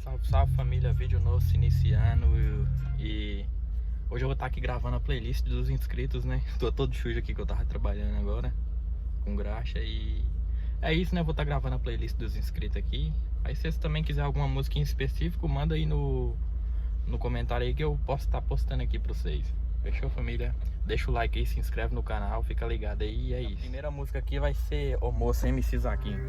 Salve, salve família, vídeo novo se iniciando e hoje eu vou estar aqui gravando a playlist dos inscritos, né? Tô todo sujo aqui que eu tava trabalhando agora com graxa e é isso, né? Eu vou estar gravando a playlist dos inscritos aqui. Aí se vocês também quiserem alguma música em específico, manda aí no comentário aí que eu posso estar postando aqui pra vocês. Fechou, família? Deixa o like aí, se inscreve no canal, fica ligado aí e é isso. A primeira música aqui vai ser O Moça MC Zaquinho.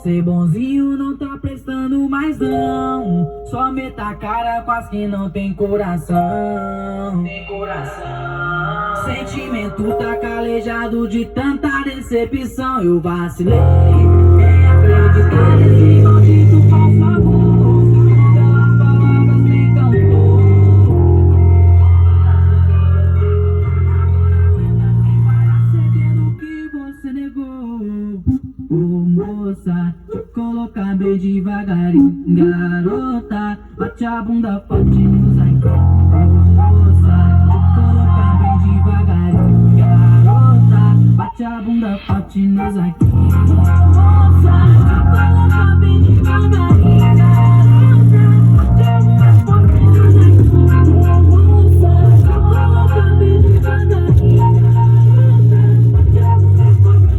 Ser bonzinho não tá prestando mais não. Só meta a cara com as que não tem coração. Sentimento tá calejado de tanta decepção. Eu vacilei em acreditar nesse maldito falso amor. Pelas palavras me encantou. Acendendo que você negou. Ô moça, te colocar bem devagarinho. Garota, bate a bunda forte nos aqui. Ô moça, te colocar bem devagarinho. Garota, bate a bunda forte nos aqui. Ô moça, te colocar bem devagarinho. Garota, bate a bunda forte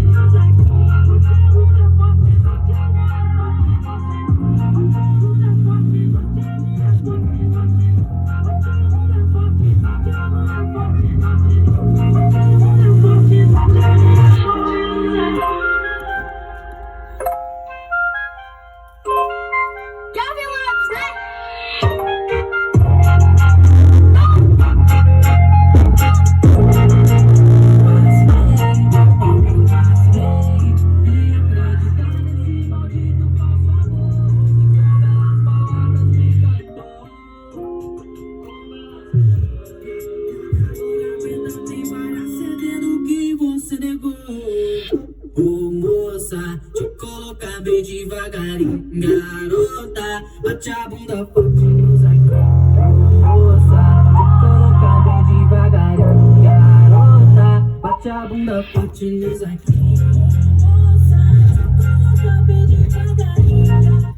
nos aqui. Ô moça, te colocar bem devagarinho. Garota, bate a bunda forte nos aqui. Ô moça, te colocar bem devagarinho. Garota, bate a bunda forte nos aqui. Ô moça, te colocar bem devagarinho. Garota, bate a bunda forte nos aqui. Moça, te colocar bem devagarinho.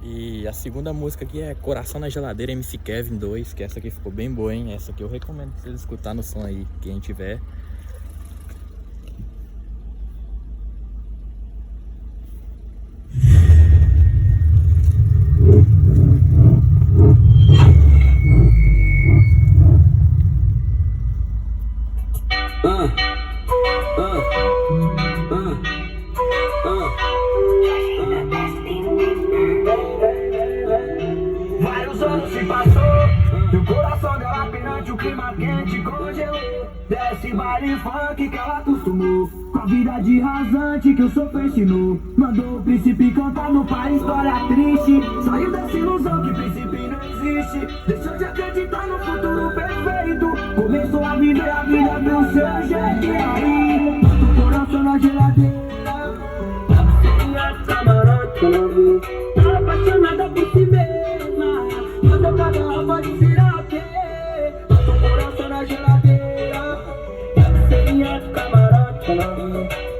E a segunda música aqui é Coração na Geladeira, MC Kevin 2, que essa aqui ficou bem boa, hein? Essa aqui eu recomendo pra vocês escutar no som aí, quem tiver. Vários anos se passou, e o coração dela perante o clima quente congelou. Desce baile funk que ela acostumou, com a vida de rasante que o sofá ensinou. Mandou o príncipe cantar no pai história triste. Saiu dessa ilusão que príncipe não existe. Deixou de acreditar no futuro perfeito. Começou a vida do seu jeito. E aí, bota o coração na geladeira. Sem a camarote, tá apaixonada por si mesma. Mas eu cada alma de sirape. Bota o coração na geladeira. Sem a camarote,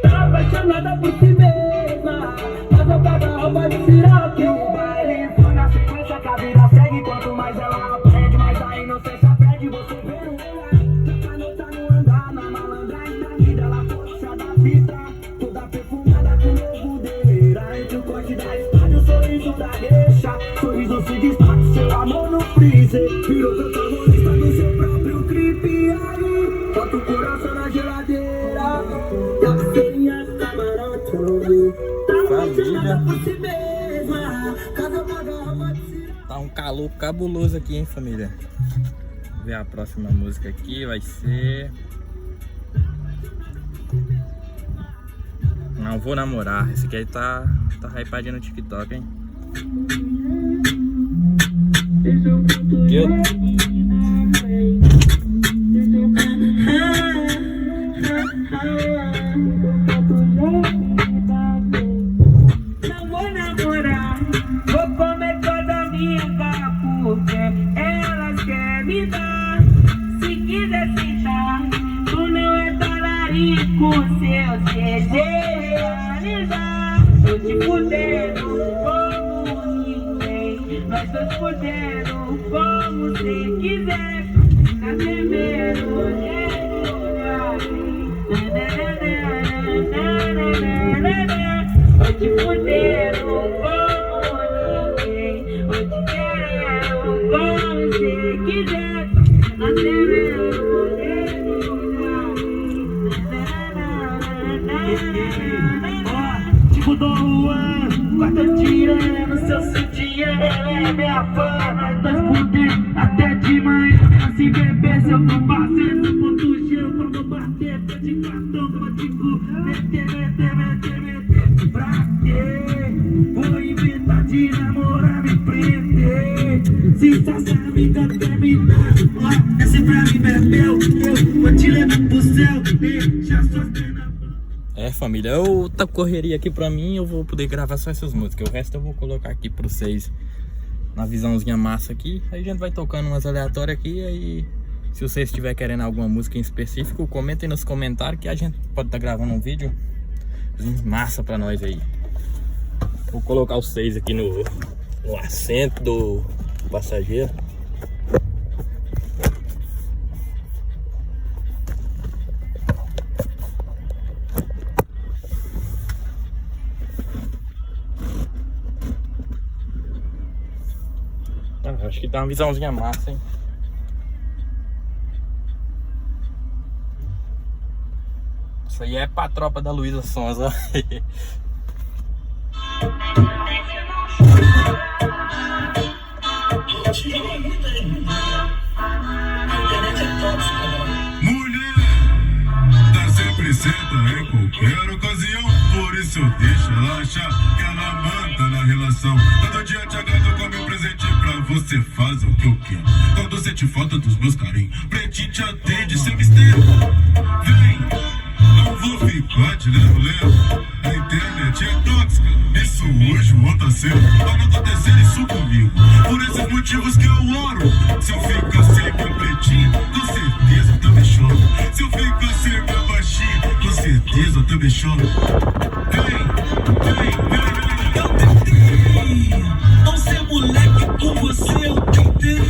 tá apaixonada por si mesma. Mas eu cada alma de sirape. O baile foi na sequência que a vida segue. Quanto mais ela aprende, mais a inocência perde. Você vê no olhar, a caneta no andar. Na malandragem da vida, ela puxa da fita. Toda perfumada com novo deira. Entre o corte da espada, o sorriso da deixa. Sorriso se destaca, seu amor no freezer. Virou protagonista do seu próprio clipe. Aí, bota o coração na geladeira. Tá sem a camarote, tá apaixonada por si mesma. Casa paga alma de sirape. Tá um calor cabuloso aqui, hein, família? Vamos ver a próxima música aqui, vai ser... Não vou namorar. Esse aqui aí tá hypadinho no TikTok, hein? Não vou namorar, vou comer toda minha cara porque elas querem me dar. Se quiser fudendo como você quiser. Tá tremendo, vou te fudendo como ninguém. Vou te querendo como você quiser. Tá tremendo. Tipo Dom Juan, quarta tirando seu sutiã. Ela é minha fã, nós dois fuder até de manhã. Assim beber seu comparceiro, seu ponto cheio, vamos bater. Tô de cartão, código, meter. Pra quê? Vou inventar de namorar, me prender. Se essa amiga terminar, ó, esse pra mim bebeu. Eu vou te levar pro céu, deixa suas penas. É, família, eu tá correria aqui pra mim, eu vou poder gravar só essas músicas. O resto eu vou colocar aqui pra vocês na visãozinha massa aqui. Aí a gente vai tocando umas aleatórias aqui. Aí se vocês estiverem querendo alguma música em específico, comentem nos comentários que a gente pode estar gravando um vídeo massa pra nós aí. Vou colocar vocês aqui no assento do passageiro. Acho que tá uma visãozinha massa, hein? Isso aí é pra tropa da Luísa Sons, ó. Mulher, tá sempre certa em qualquer ocasião. Por isso eu deixo ela achar que ela manda na relação. Todo dia te agrado com meu presente pra você faz o que eu quero. Quando sente falta dos meus carinhos, pretinho te atende sem mistério. Vem, não vou ficar te lendo. A internet é tóxica, isso hoje o outro tá cedo. Pra não acontecer isso comigo, por esses motivos que eu oro. Se eu ficar sem meu pretinho, com certeza eu também choro. Se eu ficar sem meu baixinho, com certeza eu também choro. Eu tentei não ser moleque com você, eu tentei.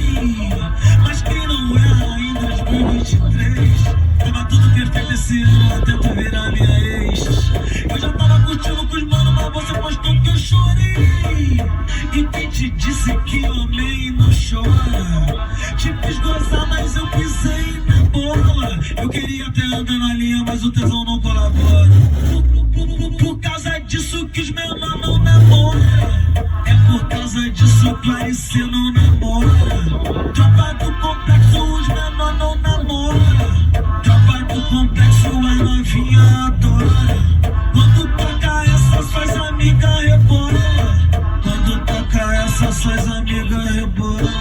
Mas quem não é em 2023? Tava tudo perfeito esse ano até tu virar minha ex. Eu já tava curtindo com os manos, mas você postou que eu chorei. E quem te disse que eu amei não chora? Te fiz gozar, mas eu pisei na bola. Eu queria até andar na linha, mas o tesão não colabora. Por causa disso que os menores não namoram. É por causa disso que Clarice não namora. Tropa do complexo, os menores não namoram. Tropa do complexo, a novinha adora. Quando toca essa, suas amigas rebolam. Quando toca essa, suas amigas rebolam.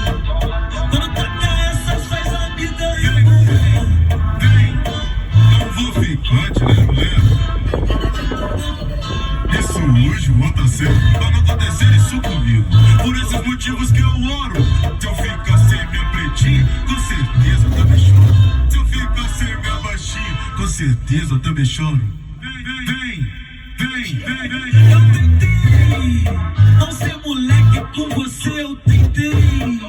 Quando toca essa, suas amigas rebolam. Vem, não vou ficar te lendo. Isso hoje o outro tá cedo. Pra não acontecer isso comigo, por esses motivos que eu oro. Se eu ficar sem minha pretinha, com certeza eu também choro. Se eu ficar sem minha baixinha, com certeza eu também choro. Vem. Eu tentei não ser moleque com você, eu tentei.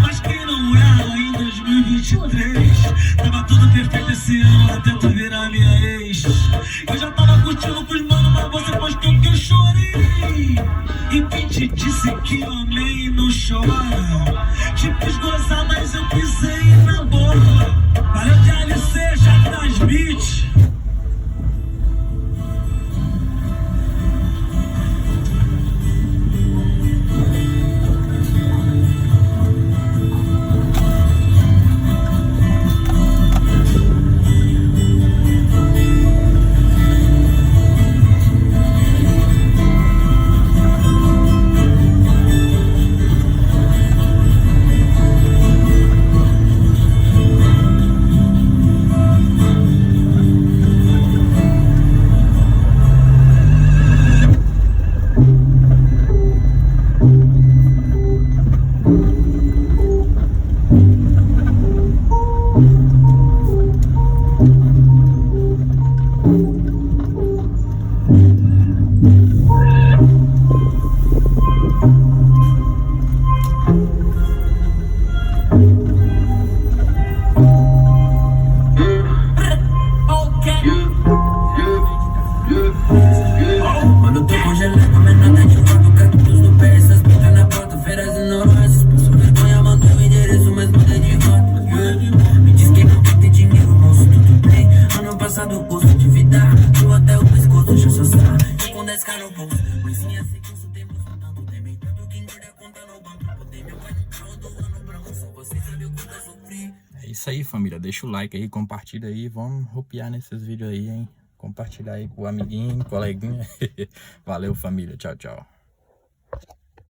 Mas quem não é em 2023? Tava tudo perfeito esse ano até tu virar minha ex. Eu já tava curtindo com os manos, mas você postou que eu chorei. E quem te disse que eu amei e não chora? Te fiz gozar, mas eu pisei na bola. Valeu de LC, já nas beats. isso aí, família. Deixa o like aí, compartilha aí. Vamos ropear nesses vídeos aí, hein? Compartilhar aí com o amiguinho, coleguinha. Valeu, família. Tchau, tchau.